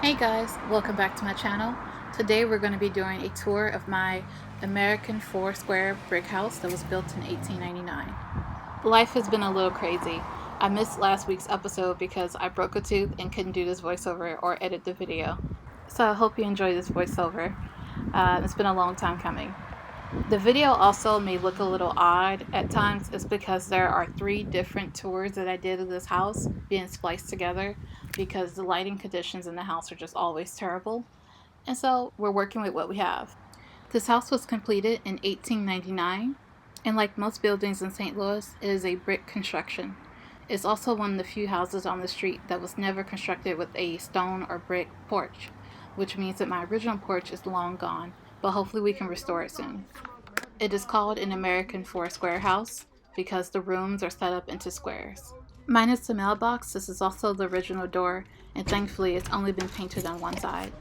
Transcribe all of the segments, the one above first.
Hey guys, welcome back to my channel. Today we're going to be doing a tour of my American 4-square brick house that was built in 1899. Life has been a little crazy. I missed last week's episode because I broke a tooth and couldn't do this voiceover or edit the video. So I hope you enjoy this voiceover. It's been a long time coming. The video also may look a little odd at times. It's because there are 3 different tours that I did of this house being spliced together because the lighting conditions in the house are just always terrible. And so we're working with what we have. This house was completed in 1899, and like most buildings in St. Louis, it is a brick construction. It's also one of the few houses on the street that was never constructed with a stone or brick porch, which means that my original porch is long gone, but hopefully we can restore it soon. It is called an American 4-square house because the rooms are set up into squares. Minus the mailbox, this is also the original door, and thankfully it's only been painted on one side.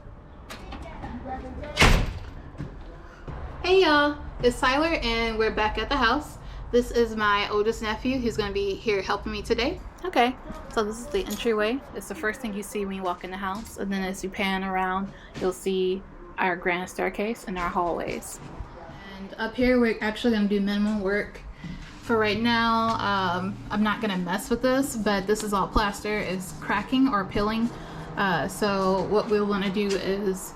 Hey y'all, it's Tyler and we're back at the house. This is my oldest nephew who's going to be here helping me today. Okay, so this is the entryway. It's the first thing you see when you walk in the house, and then as you pan around, you'll see our grand staircase and our hallways. And up here we're actually going to do minimal work. For right now, I'm not going to mess with this, but this is all plaster. It's cracking or peeling. So what we'll want to do is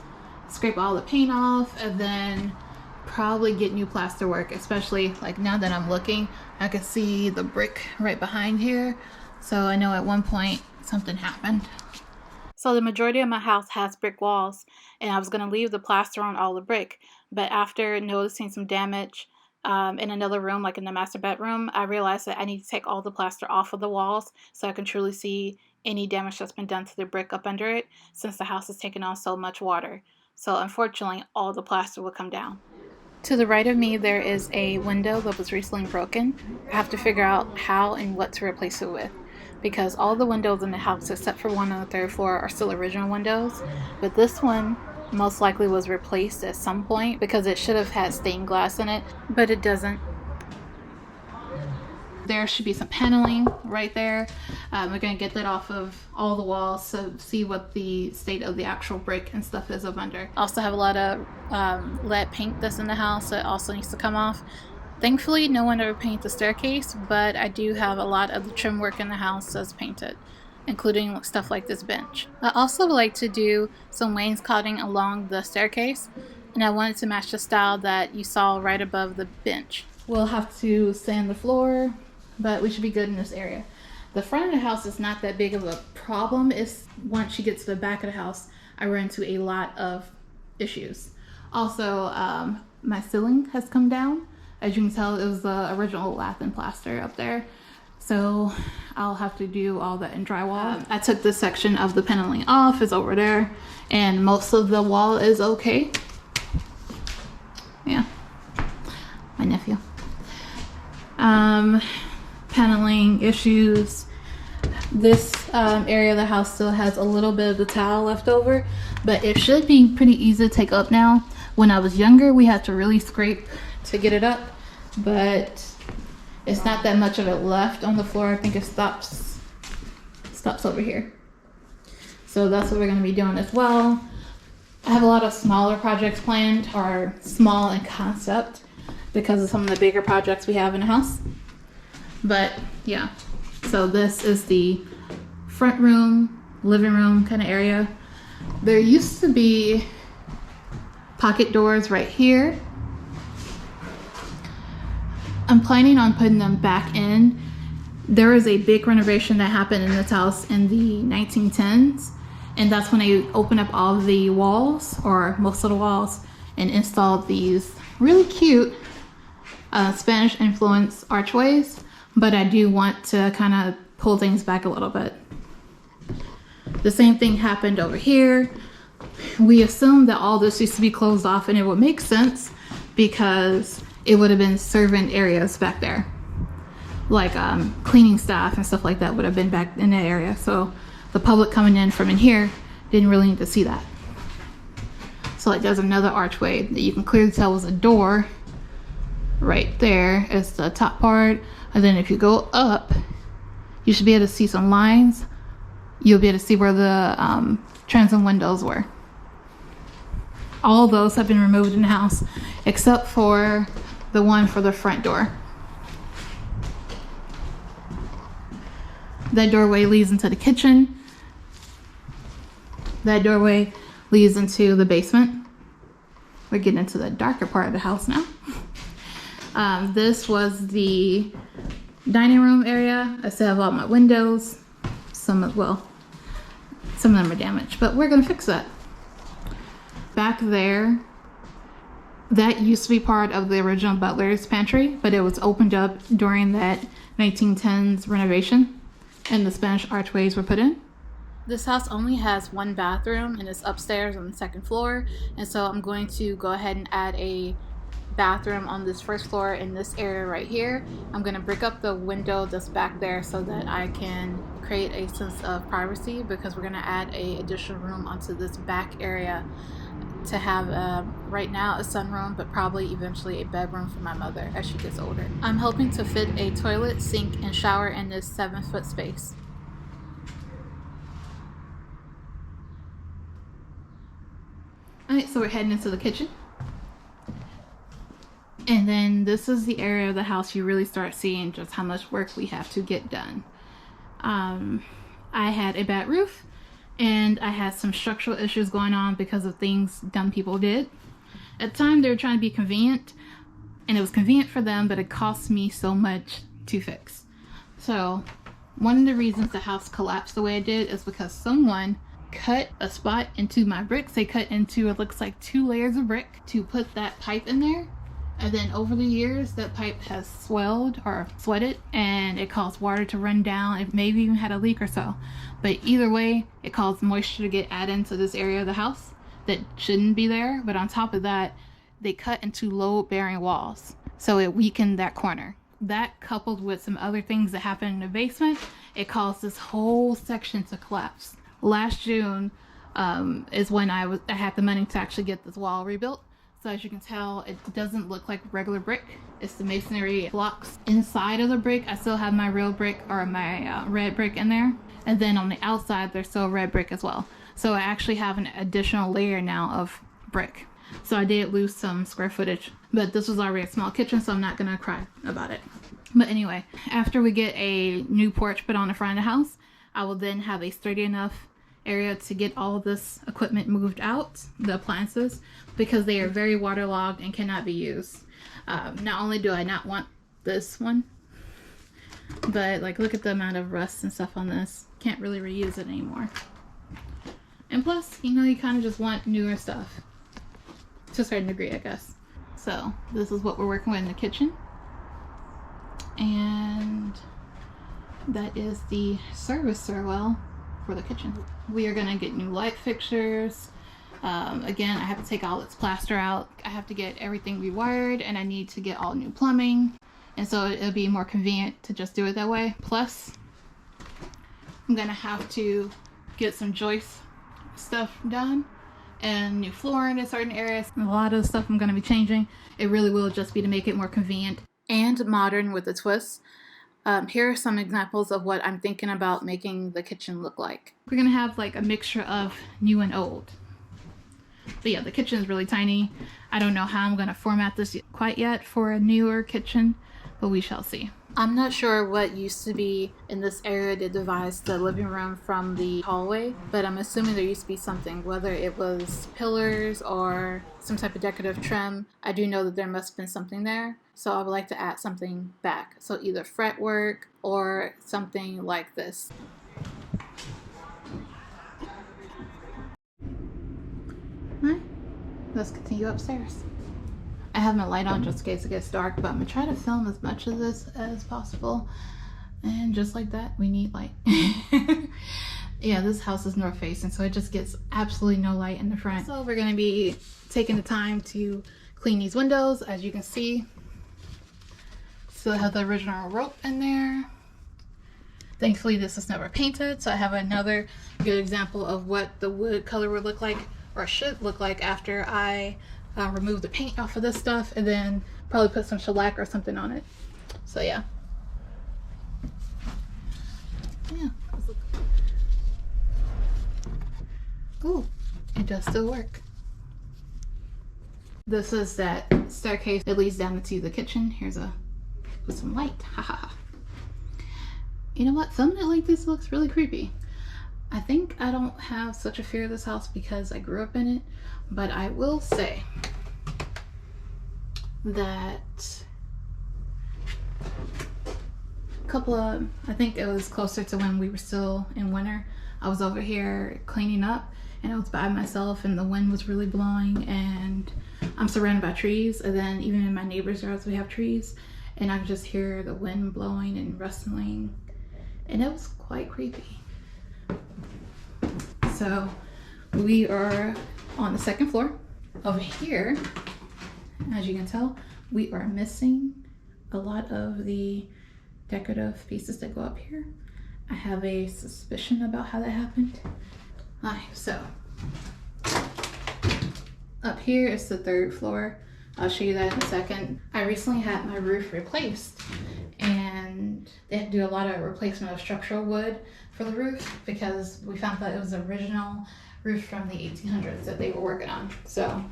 scrape all the paint off and then probably get new plaster work, especially like now that I'm looking, I can see the brick right behind here. So I know at one point something happened. So the majority of my house has brick walls, and I was going to leave the plaster on all the brick, but after noticing some damage in another room, like in the master bedroom, I realized that I need to take all the plaster off of the walls so I can truly see any damage that's been done to the brick up under it, since the house has taken on so much water. So unfortunately, all the plaster will come down. To the right of me, there is a window that was recently broken. I have to figure out how and what to replace it with, because all the windows in the house except for one on the 3rd floor are still original windows, but this one most likely was replaced at some point because it should have had stained glass in it, but it doesn't. There should be some paneling right there. We're going to get that off of all the walls to see what the state of the actual brick and stuff is up under. I also have a lot of lead paint that's in the house that also needs to come off. Thankfully, no one ever painted the staircase, but I do have a lot of the trim work in the house that's painted, including stuff like this bench. I also like to do some wainscoting along the staircase, and I wanted to match the style that you saw right above the bench. We'll have to sand the floor, but we should be good in this area. The front of the house is not that big of a problem. It's once you get to the back of the house, I run into a lot of issues. Also, my ceiling has come down. As you can tell, it was the original lath and plaster up there. So I'll have to do all that in drywall. I took this section of the paneling off, it's over there, and most of the wall is okay. Yeah, my nephew. Paneling issues. This area of the house still has a little bit of the tile left over, but it should be pretty easy to take up now. When I was younger, we had to really scrape to get it up, but it's not that much of it left on the floor. I think it stops over here. So that's what we're going to be doing as well. I have a lot of smaller projects planned, or small in concept, because of some of the bigger projects we have in the house. But yeah, so this is the front room, living room kind of area. There used to be pocket doors right here. I'm planning on putting them back in. There was a big renovation that happened in this house in the 1910s, and that's when they opened up all the walls, or most of the walls, and installed these really cute Spanish influence archways. But I do want to kind of pull things back a little bit. The same thing happened over here. We assumed that all this used to be closed off, and it would make sense because it would have been servant areas back there. Like cleaning staff and stuff like that would have been back in that area. So the public coming in from in here didn't really need to see that. So like there's another archway that you can clearly tell was a door right there. It's the top part. And then if you go up, you should be able to see some lines you'll be able to see where the transom windows were. All those have been removed in the house except for the one for the front door. That doorway leads into the kitchen. That doorway leads into the basement. We're getting into the darker part of the house now. This was the dining room area. I still have all my windows. Some of them are damaged, but we're gonna fix that. Back there, that used to be part of the original butler's pantry, but it was opened up during that 1910s renovation, and the Spanish archways were put in. This house only has one bathroom, and it's upstairs on the second floor, and so I'm going to go ahead and add a bathroom on this first floor in this area right here. I'm going to brick up the window that's back there so that I can create a sense of privacy, because we're going to add a additional room onto this back area to have right now a sunroom, but probably eventually a bedroom for my mother as she gets older. I'm hoping to fit a toilet, sink, and shower in this 7-foot space. Alright, so we're heading into the kitchen. And then this is the area of the house you really start seeing just how much work we have to get done. I had a bad roof, and I had some structural issues going on because of things dumb people did. At the time, they were trying to be convenient, and it was convenient for them, but it cost me so much to fix. So one of the reasons the house collapsed the way it did is because someone cut a spot into my bricks. They cut into, it looks like, 2 layers of brick to put that pipe in there. And then over the years, that pipe has swelled or sweated, and it caused water to run down. It maybe even had a leak or so. But either way, it caused moisture to get added into this area of the house that shouldn't be there. But on top of that, they cut into load-bearing walls, so it weakened that corner. That, coupled with some other things that happened in the basement, it caused this whole section to collapse. Last June is when I had the money to actually get this wall rebuilt. So as you can tell, it doesn't look like regular brick. It's the masonry blocks. Inside of the brick, I still have my real brick, or my red brick in there. And then on the outside, there's still red brick as well. So I actually have an additional layer now of brick. So I did lose some square footage, but this was already a small kitchen, so I'm not gonna cry about it. But anyway, after we get a new porch put on the front of the house, I will then have a sturdy enough area to get all of this equipment moved out, the appliances, because they are very waterlogged and cannot be used. Not only do I not want this one, but like, look at the amount of rust and stuff on this. Can't really reuse it anymore. And plus, you know, you kind of just want newer stuff to a certain degree, I guess. So this is what we're working with in the kitchen, and that is the service stairwell for the kitchen. We are gonna get new light fixtures. Again, I have to take all its plaster out. I have to get everything rewired, and I need to get all new plumbing, and so it'll be more convenient to just do it that way. Plus, I'm gonna have to get some joist stuff done and new flooring in certain areas. And a lot of the stuff I'm gonna be changing, it really will just be to make it more convenient and modern with a twist. Here are some examples of what I'm thinking about making the kitchen look like. We're gonna have like a mixture of new and old. But yeah, the kitchen is really tiny. I don't know how I'm gonna format this quite yet for a newer kitchen, but we shall see. I'm not sure what used to be in this area that divides the living room from the hallway, but I'm assuming there used to be something, whether it was pillars or some type of decorative trim. I do know that there must have been something there, so I would like to add something back. So either fretwork or something like this. Alright, let's continue upstairs. I have my light on just in case it gets dark, but I'm gonna try to film as much of this as possible. And just like that, we need light. Yeah, this house is north facing, so it just gets absolutely no light in the front. So we're gonna be taking the time to clean these windows. As you can see, still have the original rope in there. Thankfully, this is never painted, so I have another good example of what the wood color would look like, or should look like, after I remove the paint off of this stuff, and then probably put some shellac or something on it. So yeah. Ooh, it does still work. This is that staircase that leads down into the kitchen. Here's with some light. Haha. You know what? Filming it like this looks really creepy. I think I don't have such a fear of this house because I grew up in it, but I will say that I think it was closer to when we were still in winter. I was over here cleaning up and I was by myself and the wind was really blowing, and I'm surrounded by trees, and then even in my neighbor's yards we have trees, and I could just hear the wind blowing and rustling, and it was quite creepy. So we are on the second floor. Over here, as you can tell, we are missing a lot of the decorative pieces that go up here. I have a suspicion about how that happened. Alright, so up here is the third floor. I'll show you that in a second. I recently had my roof replaced, and they had to do a lot of replacement of structural wood for the roof because we found that it was the original roof from the 1800s that they were working on. So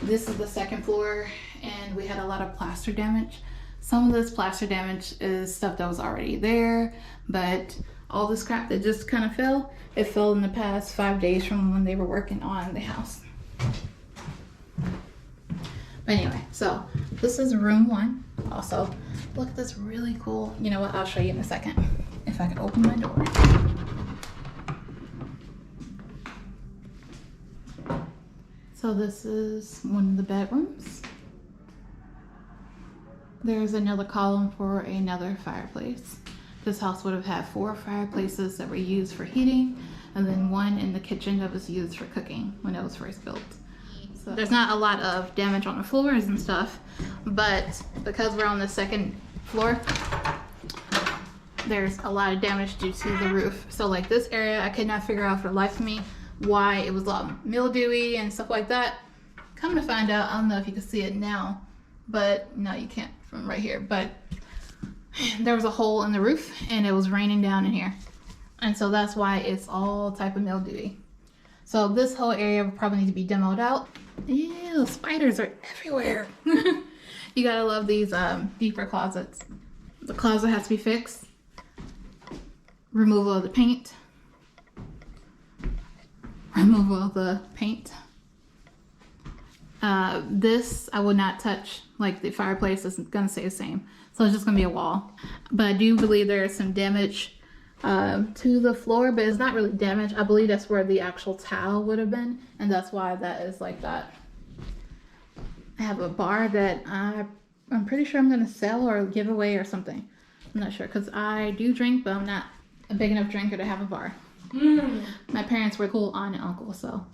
this is the second floor, and we had a lot of plaster damage. Some of this plaster damage is stuff that was already there, but all this crap that just kind of fell, it fell in the past 5 days from when they were working on the house. But anyway, so this is room 1. Also, look at this really cool, you know what, I'll show you in a second. If I can open my door. So this is one of the bedrooms. There's another column for another fireplace. This house would have had 4 fireplaces that were used for heating, and then one in the kitchen that was used for cooking when it was first built. So there's not a lot of damage on the floors and stuff, but because we're on the second floor, there's a lot of damage due to the roof. So like this area, I could not figure out for the life of me why it was all mildewy and stuff like that. Come to find out, I don't know if you can see it now, but no, you can't from right here, but there was a hole in the roof and it was raining down in here, and so that's why it's all type of mildewy. So this whole area would probably need to be demoed out. Ew, spiders are everywhere. You gotta love these deeper closets. The closet has to be fixed. Removal of the paint. Removal of the paint. This I will not touch. Like the fireplace is gonna stay the same, so it's just gonna be a wall. But I do believe there is some damage to the floor, but it's not really damage. I believe that's where the actual tile would have been, and that's why that is like that. I have a bar that I'm pretty sure I'm gonna sell or give away or something. I'm not sure, because I do drink, but I'm not a big enough drinker to have a bar. My parents were cool aunt and uncle, so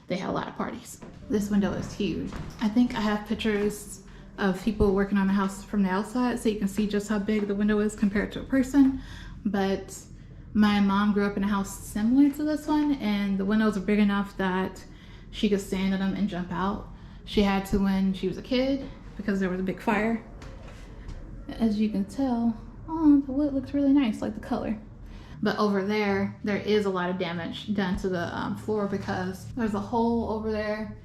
they had a lot of parties. This window is huge. I think I have pictures of people working on the house from the outside, so you can see just how big the window is compared to a person. But my mom grew up in a house similar to this one, and the windows were big enough that she could stand in them and jump out. She had to when she was a kid because there was a big fire. As you can tell, oh, the wood looks really nice, like the color. But over there is a lot of damage done to the floor because there's a hole over there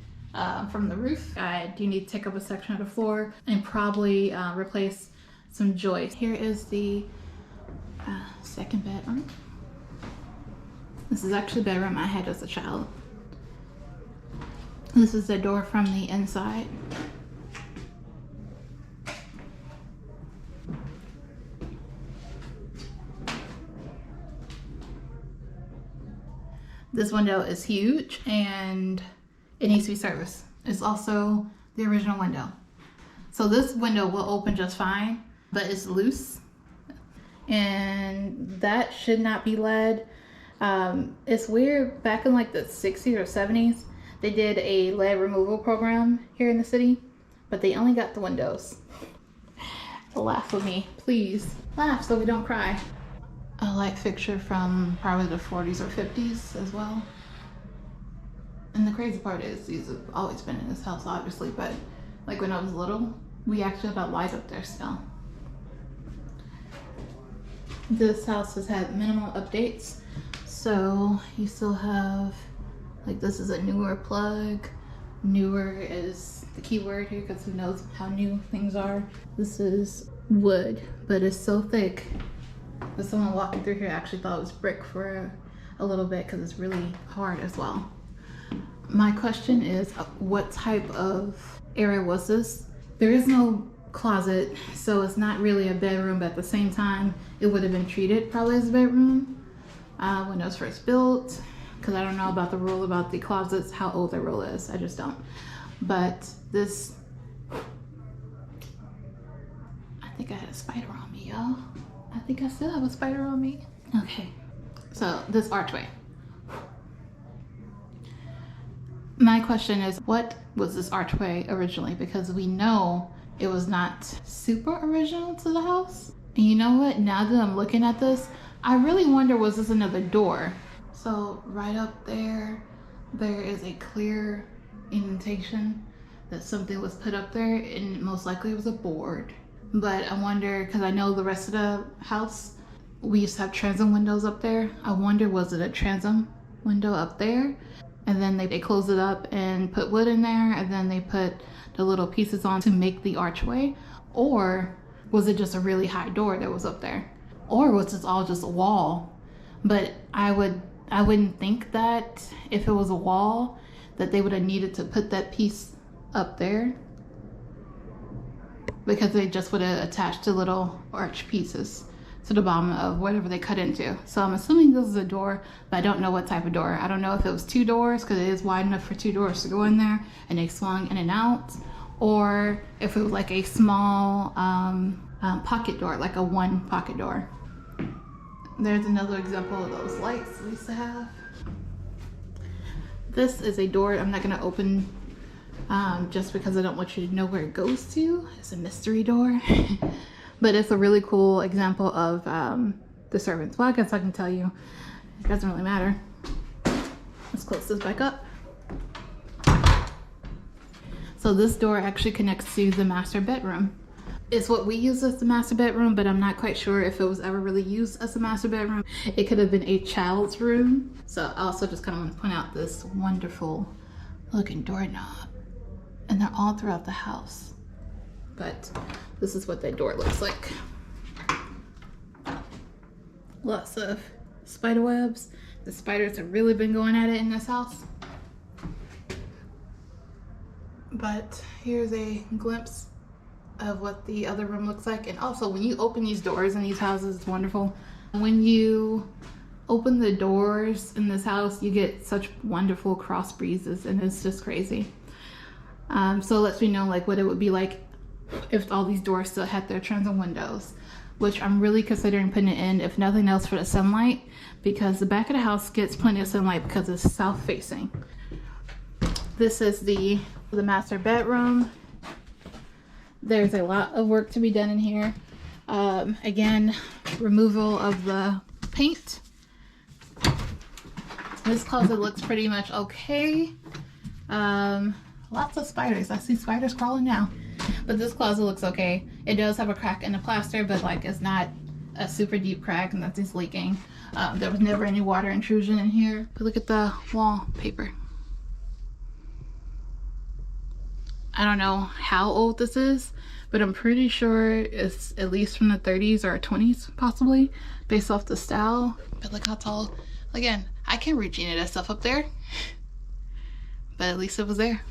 from the roof. I do need to take up a section of the floor and probably replace some joists. Here is the second bedroom. This is actually the bedroom I had as a child. This is the door from the inside. This window is huge and it needs to be serviced. It's also the original window. So this window will open just fine, but it's loose. And that should not be lead. It's weird, back in like the 60s or 70s, they did a lead removal program here in the city, but they only got the windows. So laugh with me, please. Laugh so we don't cry. A light fixture from probably the 40s or 50s as well. And the crazy part is these have always been in this house, obviously, but like when I was little, we actually had light up there still. This house has had minimal updates, so you still have Like this is a newer plug. Newer is the key word here because who knows how new things are. This is wood, but it's so thick that someone walking through here actually thought it was brick for a little bit because it's really hard as well. My question is, what type of area was this? There is no closet, so it's not really a bedroom, but at the same time, it would have been treated probably as a bedroom when it was first built, because I don't know about the rule about the closets, how old the rule is, I just don't. But this, I think I had a spider on me, y'all. I think I still have a spider on me. Okay, so this archway. My question is, what was this archway originally? Because we know it was not super original to the house. And you know what? Now that I'm looking at this, I really wonder, was this another door? So right up there, there is a clear indentation that something was put up there, and most likely it was a board. But I wonder, because I know the rest of the house, we used to have transom windows up there. I wonder, was it a transom window up there? And then they closed it up and put wood in there, and then they put the little pieces on to make the archway? Or was it just a really high door that was up there? Or was this all just a wall? But I wouldn't think that if it was a wall that they would have needed to put that piece up there, because they just would have attached the little arch pieces to the bottom of whatever they cut into. So I'm assuming this is a door, but I don't know what type of door. I don't know if it was 2 doors, because it is wide enough for 2 doors to go in there and they swung in and out, or if it was like a small pocket door, like a 1 pocket door. There's another example of those lights we used to have. This is a door I'm not gonna open just because I don't want you to know where it goes to. It's a mystery door. But it's a really cool example of the servants. Well, I guess I can tell you. It doesn't really matter. Let's close this back up. So this door actually connects to the master bedroom. It's what we use as the master bedroom, but I'm not quite sure if it was ever really used as a master bedroom. It could have been a child's room. So I also just kind of want to point out this wonderful looking doorknob. And they're all throughout the house. But this is what that door looks like. Lots of spider webs. The spiders have really been going at it in this house. But here's a glimpse of what the other room looks like. And also, when you open these doors in these houses, it's wonderful. When you open the doors in this house, you get such wonderful cross breezes, and it's just crazy. So it lets me know like what it would be like if all these doors still had their transom windows, which I'm really considering putting it in, if nothing else, for the sunlight, because the back of the house gets plenty of sunlight because it's south facing. This is the master bedroom. There's a lot of work to be done in here. Again, removal of the paint. This closet looks pretty much okay. Lots of spiders. I see spiders crawling now. But this closet looks okay. It does have a crack in the plaster, but like it's not a super deep crack and nothing's leaking. There was never any water intrusion in here. But look at the wallpaper. I don't know how old this is, but I'm pretty sure it's at least from the 30s or 20s possibly, based off the style. But look how tall. Again, I can't reach any of that stuff up there, but at least it was there.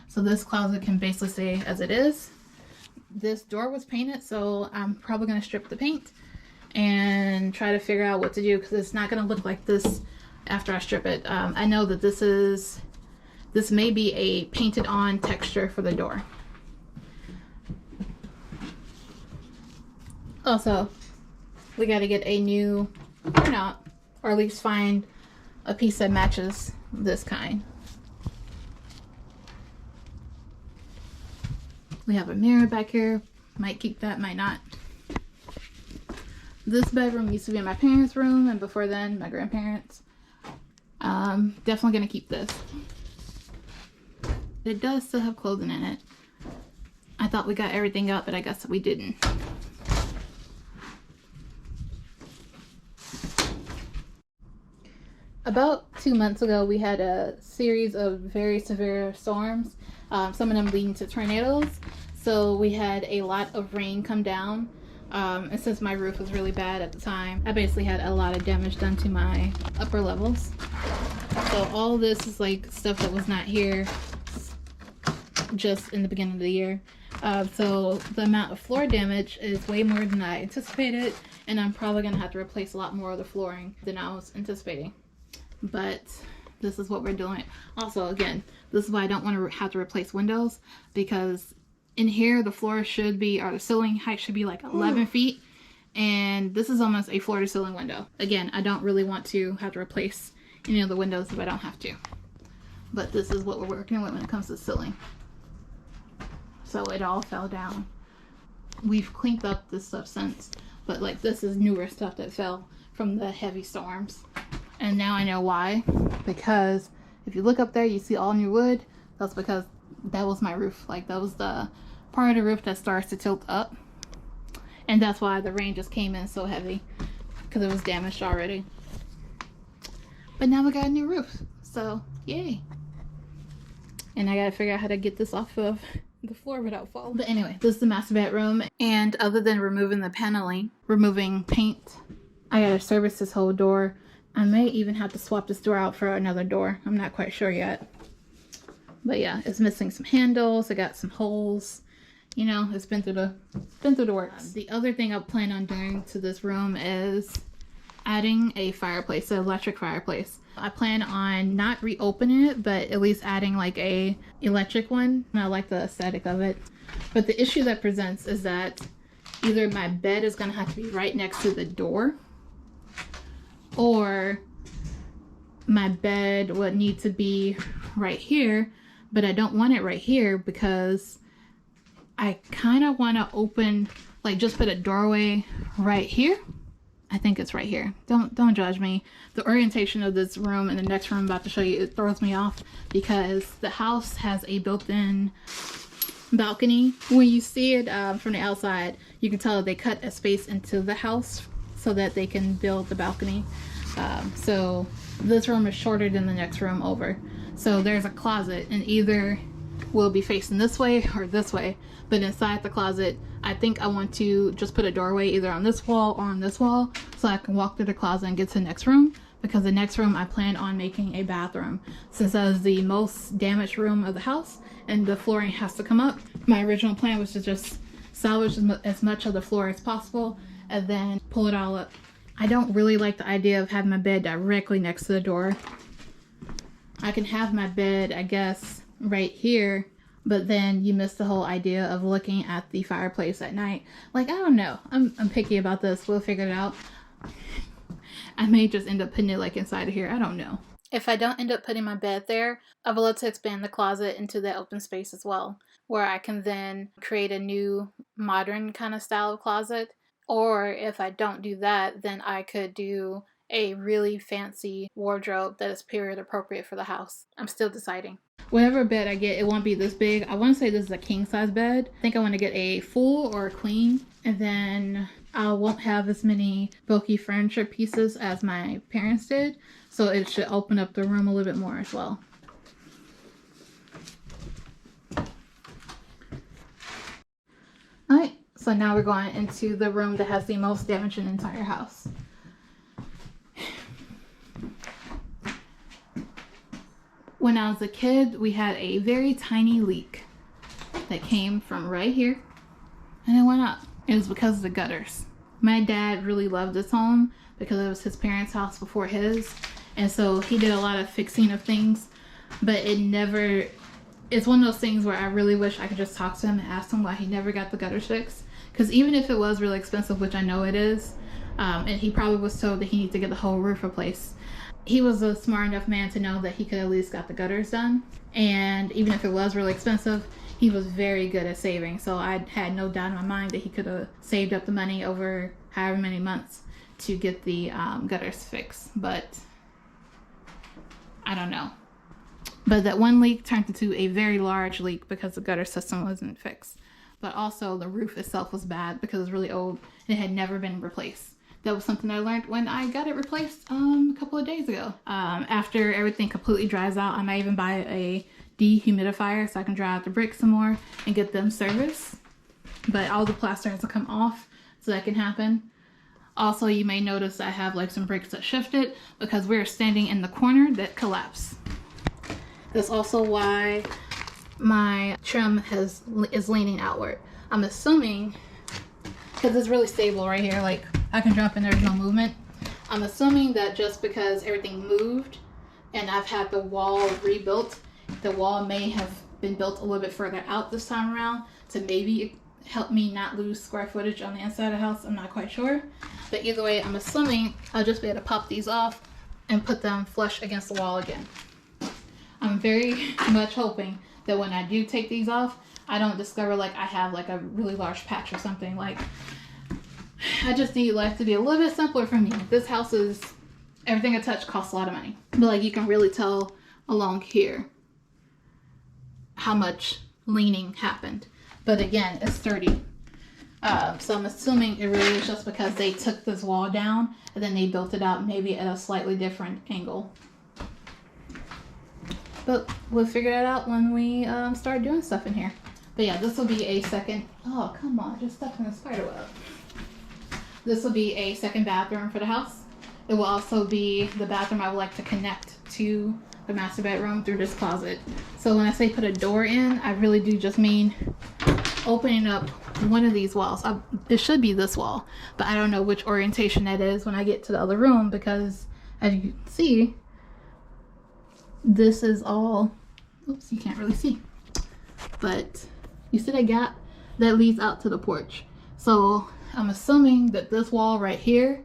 So this closet can basically stay as it is. This door was painted, so I'm probably gonna strip the paint and try to figure out what to do, because it's not gonna look like this after I strip it. I know that this may be a painted on texture for the door. Also, we got to get a new doorknob, or at least find a piece that matches this kind. We have a mirror back here. Might keep that, might not. This bedroom used to be my parents' room, and before then, my grandparents'. Definitely gonna keep this. It does still have clothing in it. I thought we got everything out, but I guess we didn't. About 2 months ago, we had a series of very severe storms, some of them leading to tornadoes. So we had a lot of rain come down. And since my roof was really bad at the time, I basically had a lot of damage done to my upper levels. So all this is like stuff that was not here just in the beginning of the year. So the amount of floor damage is way more than I anticipated, and I'm probably gonna have to replace a lot more of the flooring than I was anticipating. But this is what we're doing. Also, again, this is why I don't want to have to replace windows, because in here the floor should be, or the ceiling height should be like 11 feet, and this is almost a floor to ceiling window. Again, I don't really want to have to replace any of the windows if I don't have to. But this is what we're working with when it comes to ceiling. So it all fell down. We've cleaned up this stuff since, but like this is newer stuff that fell from the heavy storms. And now I know why, because if you look up there, you see all new wood. That's because that was my roof. Like that was the part of the roof that starts to tilt up. And that's why the rain just came in so heavy, because it was damaged already. But now we got a new roof, so yay. And I gotta figure out how to get this off of the floor without falling. But anyway, this is the master bedroom, and other than removing the paneling, removing paint, I gotta service this whole door. I may even have to swap this door out for another door. I'm not quite sure yet. But yeah, it's missing some handles. I got some holes. You know, it's been through the works. The other thing I plan on doing to this room is adding a fireplace, an electric fireplace. I plan on not reopening it, but at least adding like a electric one. And I like the aesthetic of it. But the issue that presents is that either my bed is gonna have to be right next to the door, or my bed would need to be right here, but I don't want it right here because I kind of want to open, like just put a doorway right here. I think it's right here. Don't judge me. The orientation of this room and the next room I'm about to show you, it throws me off because the house has a built-in balcony. When you see it from the outside, you can tell they cut a space into the house so that they can build the balcony. So this room is shorter than the next room over. So there's a closet, and either we'll be facing this way or this way. But inside the closet, I think I want to just put a doorway either on this wall or on this wall so I can walk through the closet and get to the next room. Because the next room I plan on making a bathroom. Since that is the most damaged room of the house and the flooring has to come up, my original plan was to just salvage as much of the floor as possible and then pull it all up. I don't really like the idea of having my bed directly next to the door. I can have my bed, I guess, right here, but then you miss the whole idea of looking at the fireplace at night. Like, I don't know. I'm picky about this. We'll figure it out. I may just end up putting it like inside of here. I don't know. If I don't end up putting my bed there, I would love to expand the closet into that open space as well, where I can then create a new modern kind of style of closet. Or if I don't do that, then I could do a really fancy wardrobe that is period appropriate for the house. I'm still deciding. Whatever bed I get, it won't be this big. I want to say this is a king size bed. I think I want to get a full or a queen, and then I won't have as many bulky furniture pieces as my parents did, so it should open up the room a little bit more as well. Alright, so now we're going into the room that has the most damage in the entire house. When I was a kid, we had a very tiny leak that came from right here and it went up. It was because of the gutters. My dad really loved this home because it was his parents' house before his, and so he did a lot of fixing of things, but it's one of those things where I really wish I could just talk to him and ask him why he never got the gutters fixed. Because even if it was really expensive, which I know it is, and he probably was told that he needed to get the whole roof replaced, he was a smart enough man to know that he could at least got the gutters done. And even if it was really expensive, he was very good at saving. So I had no doubt in my mind that he could have saved up the money over however many months to get the gutters fixed. But I don't know. But that one leak turned into a very large leak because the gutter system wasn't fixed. But also the roof itself was bad because it was really old and it had never been replaced. That was something I learned when I got it replaced a couple of days ago. After everything completely dries out, I might even buy a dehumidifier so I can dry out the bricks some more and get them serviced. But all the plaster has to come off so that can happen. Also, you may notice I have like some bricks that shifted because we're standing in the corner that collapsed. That's also why my trim is leaning outward. I'm assuming, because it's really stable right here, like I can drop and there's no movement. I'm assuming that just because everything moved and I've had the wall rebuilt, the wall may have been built a little bit further out this time around to maybe help me not lose square footage on the inside of the house. I'm not quite sure. But either way, I'm assuming I'll just be able to pop these off and put them flush against the wall again. I'm very much hoping that when I do take these off, I don't discover like I have like a really large patch or something. Like, I just need life to be a little bit simpler for me. This house is, everything I touch costs a lot of money. But like you can really tell along here how much leaning happened. But again, it's sturdy. So I'm assuming it really is just because they took this wall down and then they built it out maybe at a slightly different angle. But we'll figure that out when we start doing stuff in here. But yeah, this will be a second, oh come on, just stuck in the spider web. This will be a second bathroom for the house. It will also be the bathroom I would like to connect to the master bedroom through this closet. So when I say put a door in, I really do just mean opening up one of these walls. It should be this wall, but I don't know which orientation that is when I get to the other room because as you can see, this is all, oops, you can't really see, but you see that gap that leads out to the porch. So I'm assuming that this wall right here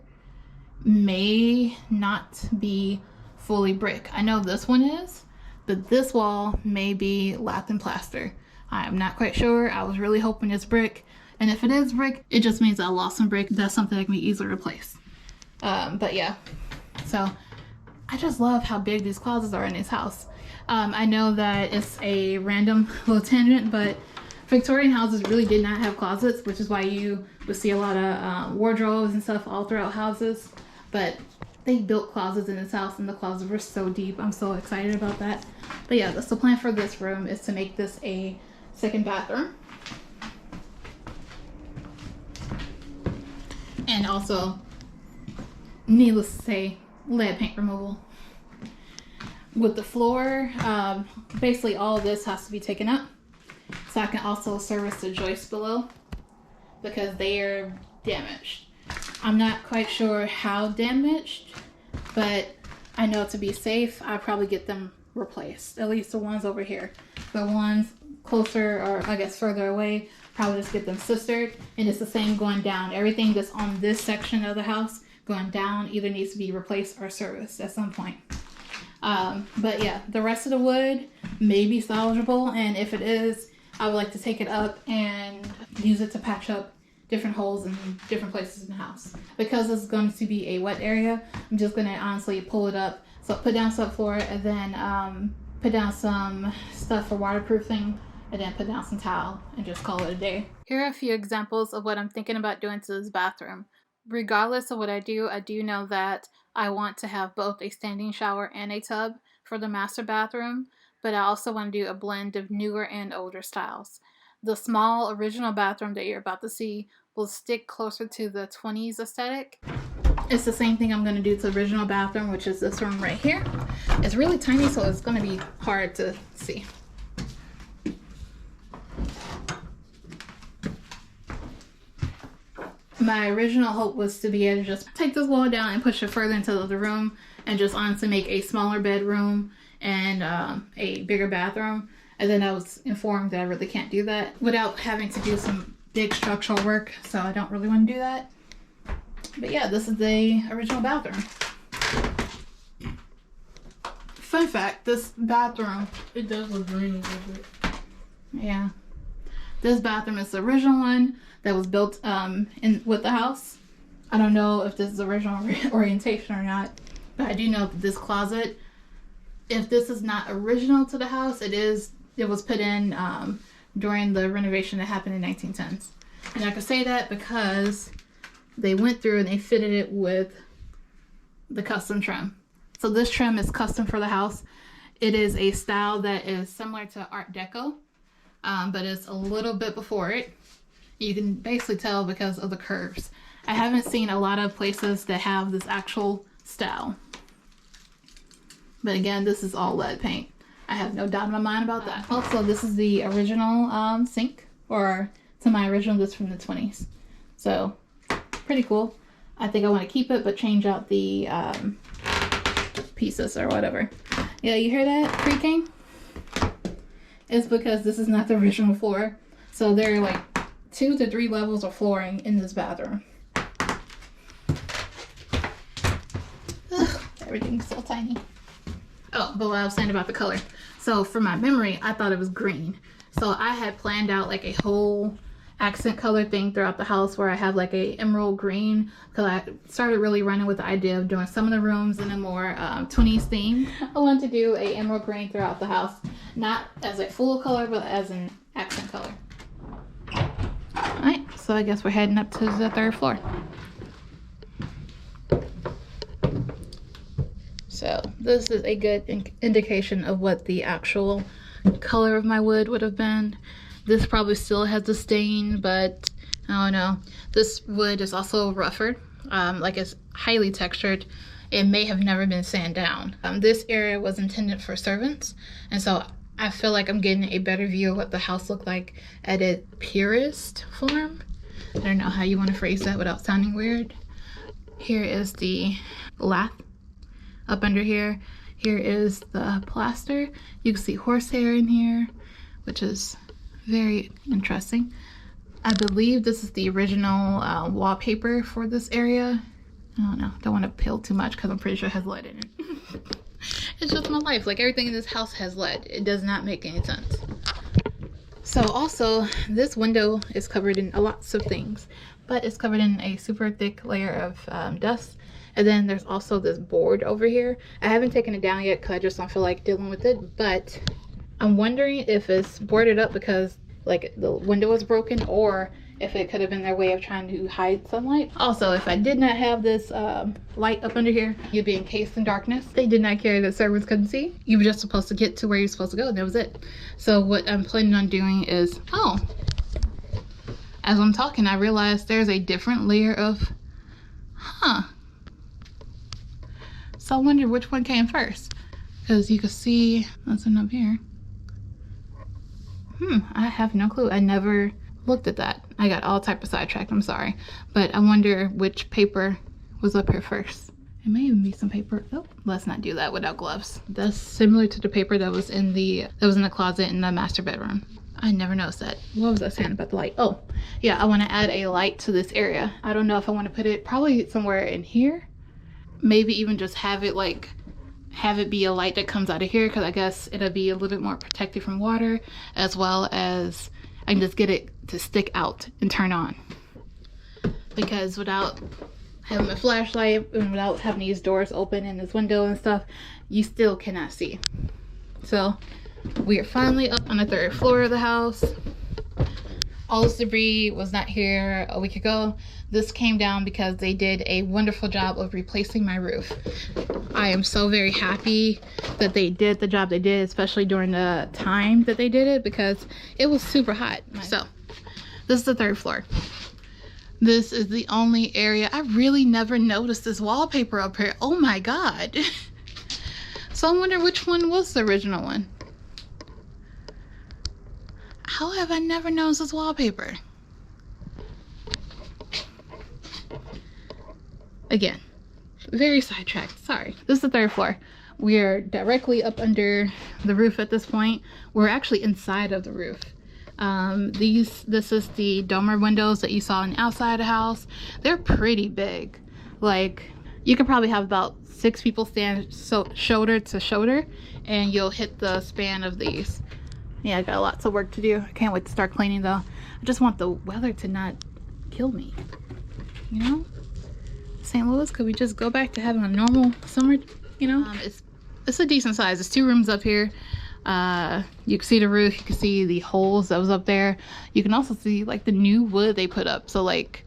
may not be fully brick. I know this one is, but this wall may be lath and plaster. I'm not quite sure. I was really hoping it's brick. And if it is brick, it just means I lost some brick. That's something that can be easily replaced. But yeah, so I just love how big these closets are in this house. I know that it's a random little tangent, but Victorian houses really did not have closets, which is why you would see a lot of wardrobes and stuff all throughout houses. But they built closets in this house and the closets were so deep. I'm so excited about that. But yeah, that's the plan for this room, is to make this a second bathroom. And also, needless to say, lead paint removal. With the floor, basically all of this has to be taken up. So I can also service the joists below because they are damaged. I'm not quite sure how damaged, but I know to be safe, I'll probably get them replaced. At least the ones over here. The ones closer, or I guess further away, probably just get them sistered. And it's the same going down. Everything that's on this section of the house going down either needs to be replaced or serviced at some point. But yeah, the rest of the wood may be salvageable, and if it is, I would like to take it up and use it to patch up different holes in different places in the house. Because it's going to be a wet area, I'm just going to honestly pull it up. So put down subfloor and then put down some stuff for waterproofing and then put down some tile and just call it a day. Here are a few examples of what I'm thinking about doing to this bathroom. Regardless of what I do know that I want to have both a standing shower and a tub for the master bathroom, but I also want to do a blend of newer and older styles. The small original bathroom that you're about to see will stick closer to the 20s aesthetic. It's the same thing I'm going to do to the original bathroom, which is this room right here. It's really tiny, so it's going to be hard to see. My original hope was to be able to just take this wall down and push it further into the other room and just honestly make a smaller bedroom and a bigger bathroom. And then I was informed that I really can't do that without having to do some big structural work, so I don't really want to do that. But yeah, this is the original bathroom. Fun fact, this bathroom, It does look green a little bit. yeah, this bathroom is the original one that was built with the house. I don't know if this is original orientation or not, but I do know that this closet, if this is not original to the house, it was put in during the renovation that happened in 1910s. And I can say that because they went through and they fitted it with the custom trim. So this trim is custom for the house. It is a style that is similar to Art Deco, but it's a little bit before it. You can basically tell because of the curves. I haven't seen a lot of places that have this actual style. But again, this is all lead paint. I have no doubt in my mind about that. Also, this is the original sink, or to my original, this from the 20s. So, pretty cool. I think I want to keep it, but change out the pieces or whatever. Yeah, you hear that creaking? It's because this is not the original floor. So there are like 2 to 3 levels of flooring in this bathroom. Ugh, everything's so tiny. Oh, but what I was saying about the color. So for my memory, I thought it was green. So I had planned out like a whole accent color thing throughout the house where I have like a emerald green, because I started really running with the idea of doing some of the rooms in a more 20s theme. I wanted to do a emerald green throughout the house, not as a full color, but as an accent color. Alright, so I guess we're heading up to the 3rd floor. So this is a good indication of what the actual color of my wood would have been. This probably still has a stain, but I don't know. This wood is also rougher, like it's highly textured. It may have never been sanded down. This area was intended for servants, and so I feel like I'm getting a better view of what the house looked like at its purest form. I don't know how you want to phrase that without sounding weird. Here is the lath. Up under here, here is the plaster. You can see horsehair in here, which is very interesting. I believe this is the original wallpaper for this area. I don't know, don't want to peel too much because I'm pretty sure it has lead in it. It's just my life. Like everything in this house has lead. It does not make any sense. So also, this window is covered in lots of things, but it's covered in a super thick layer of dust. And then there's also this board over here. I haven't taken it down yet because I just don't feel like dealing with it, but I'm wondering if it's boarded up because like the window was broken, or if it could have been their way of trying to hide sunlight. Also, if I did not have this light up under here, you'd be encased in darkness. They did not care that servants couldn't see. You were just supposed to get to where you're supposed to go, and that was it. So what I'm planning on doing is, as I'm talking, I realized there's a different layer of, So I wonder which one came first, because you can see nothing up here. I have no clue. I never looked at that. I got all type of sidetracked, I'm sorry. But I wonder which paper was up here first. It may even be some paper. Oh, let's not do that without gloves. That's similar to the paper that was in the closet in the master bedroom. I never noticed that. What was I saying about the light? Oh, yeah, I want to add a light to this area. I don't know if I want to put it probably somewhere in here. Maybe even just have it be a light that comes out of here, because I guess it'll be a little bit more protected from water, as well as I can just get it to stick out and turn on. Because without having a flashlight and without having these doors open and this window and stuff, you still cannot see. So we are finally up on the 3rd floor of the house. All this debris was not here a week ago. This came down because they did a wonderful job of replacing my roof. I am so very happy that they did the job they did, especially during the time that they did it, because it was super hot. So this is the 3rd floor. This is the only area. I really never noticed this wallpaper up here. Oh my God. So I wonder which one was the original one. How have I never noticed this wallpaper? Again, very sidetracked, sorry. This is the 3rd floor. We're directly up under the roof at this point. We're actually inside of the roof. This is the dormer windows that you saw on the outside of the house. They're pretty big. Like, you could probably have about 6 people stand shoulder to shoulder, and you'll hit the span of these. Yeah, I got lots of work to do. I can't wait to start cleaning though. I just want the weather to not kill me, you know? St. Louis, could we just go back to having a normal summer, you know? It's a decent size. There's 2 rooms up here. You can see the roof, you can see the holes that was up there. You can also see like the new wood they put up. So like,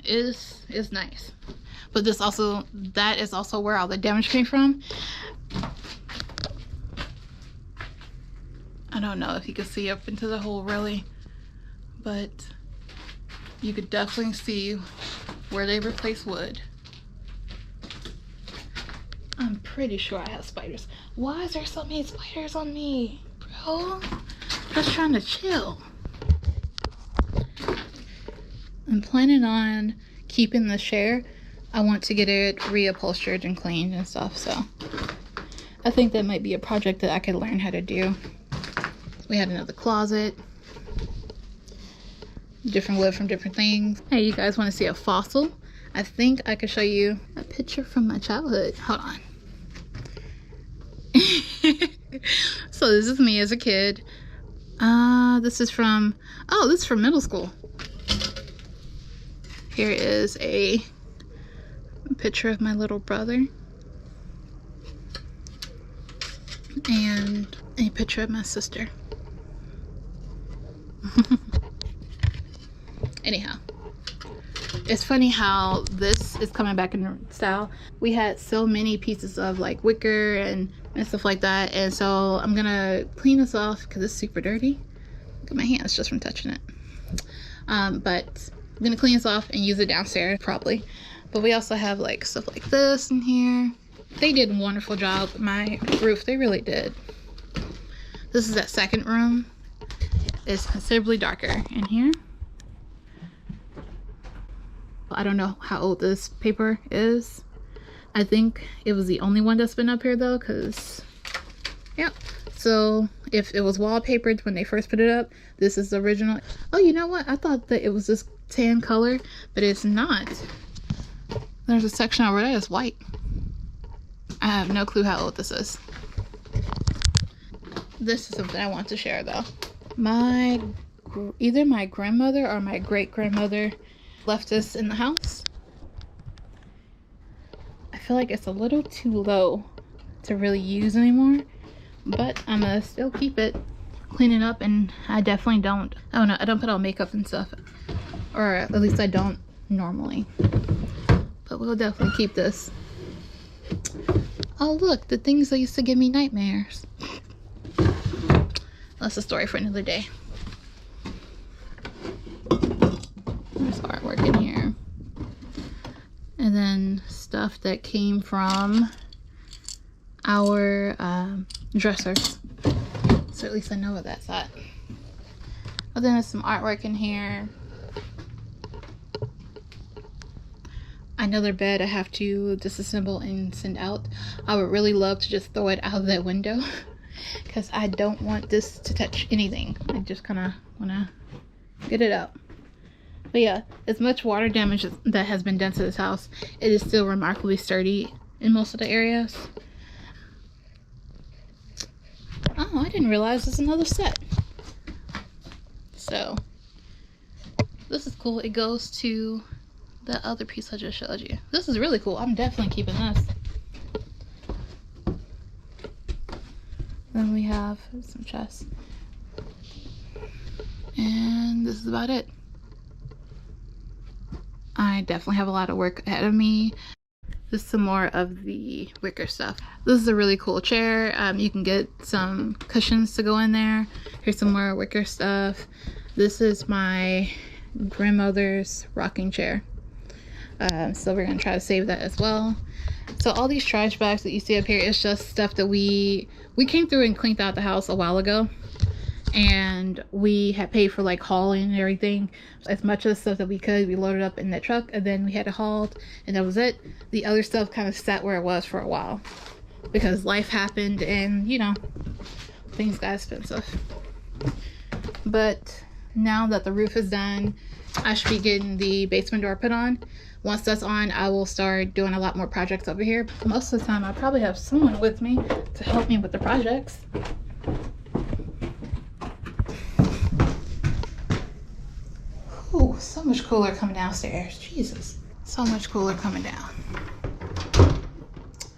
is nice. But that is also where all the damage came from. I don't know if you can see up into the hole really, but you could definitely see where they replaced wood. I'm pretty sure I have spiders. Why is there so many spiders on me, bro? Just trying to chill. I'm planning on keeping the chair. I want to get it reupholstered and cleaned and stuff, so I think that might be a project that I could learn how to do. We had another closet, different wood from different things. Hey, you guys want to see a fossil? I think I could show you a picture from my childhood. Hold on. So this is me as a kid. This is from middle school. Here is a picture of my little brother and a picture of my sister. Anyhow, it's funny how this is coming back in style. We had so many pieces of like wicker and stuff like that, and so I'm gonna clean this off because it's super dirty. Look at my hands just from touching it. But I'm gonna clean this off and use it downstairs probably. But we also have like stuff like this in here. They did a wonderful job with my roof. They really did. This is that second room. It's considerably darker in here. I don't know how old this paper is. I think it was the only one that's been up here though, because yeah. So if it was wallpapered when they first put it up, this is the original. Oh, you know what? I thought that it was this tan color, but it's not. There's a section over there that's white. I have no clue how old this is. This is something I want to share though. Either my grandmother or my great-grandmother left this in the house. I feel like it's a little too low to really use anymore, but I'm gonna still keep it, clean it up, and I definitely don't, I don't know, I don't put on makeup and stuff, or at least I don't normally, but we'll definitely keep this. Oh look, the things that used to give me nightmares. That's a story for another day. There's artwork in here. And then stuff that came from our dressers. So at least I know what that's at. But then there's some artwork in here. Another bed I have to disassemble and send out. I would really love to just throw it out of that window because I don't want this to touch anything. I just kind of want to get it out. But yeah, as much water damage that has been done to this house, it is still remarkably sturdy in most of the areas. Oh, I didn't realize there's another set. So this is cool. It goes to the other piece I just showed you. This is really cool. I'm definitely keeping this. Then we have some chests. And this is about it. I definitely have a lot of work ahead of me. This is some more of the wicker stuff. This is a really cool chair. You can get some cushions to go in there. Here's some more wicker stuff. This is my grandmother's rocking chair. So we're gonna try to save that as well. So all these trash bags that you see up here is just stuff that we came through and cleaned out the house a while ago, and we had paid for like hauling and everything. As much of the stuff that we could, we loaded up in the truck, and then we had it hauled, and that was it. The other stuff kind of sat where it was for a while because life happened and you know, things got expensive. But now that the roof is done, I should be getting the basement door put on. Once that's on, I will start doing a lot more projects over here. Most of the time, I probably have someone with me to help me with the projects. Ooh, so much cooler coming downstairs. Jesus. So much cooler coming down.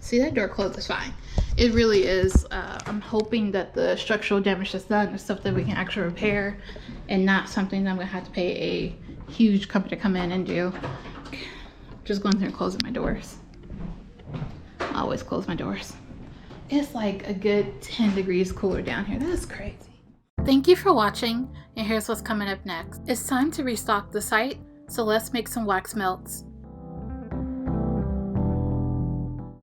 See, that door closed is fine. It really is. I'm hoping that the structural damage that's done is stuff that we can actually repair and not something that I'm going to have to pay a huge company to come in and do. back. Just going through and closing my doors. I always close my doors. It's like a good 10 degrees cooler down here. That's crazy. Thank you for watching, and here's what's coming up next. It's time to restock the site, so let's make some wax melts.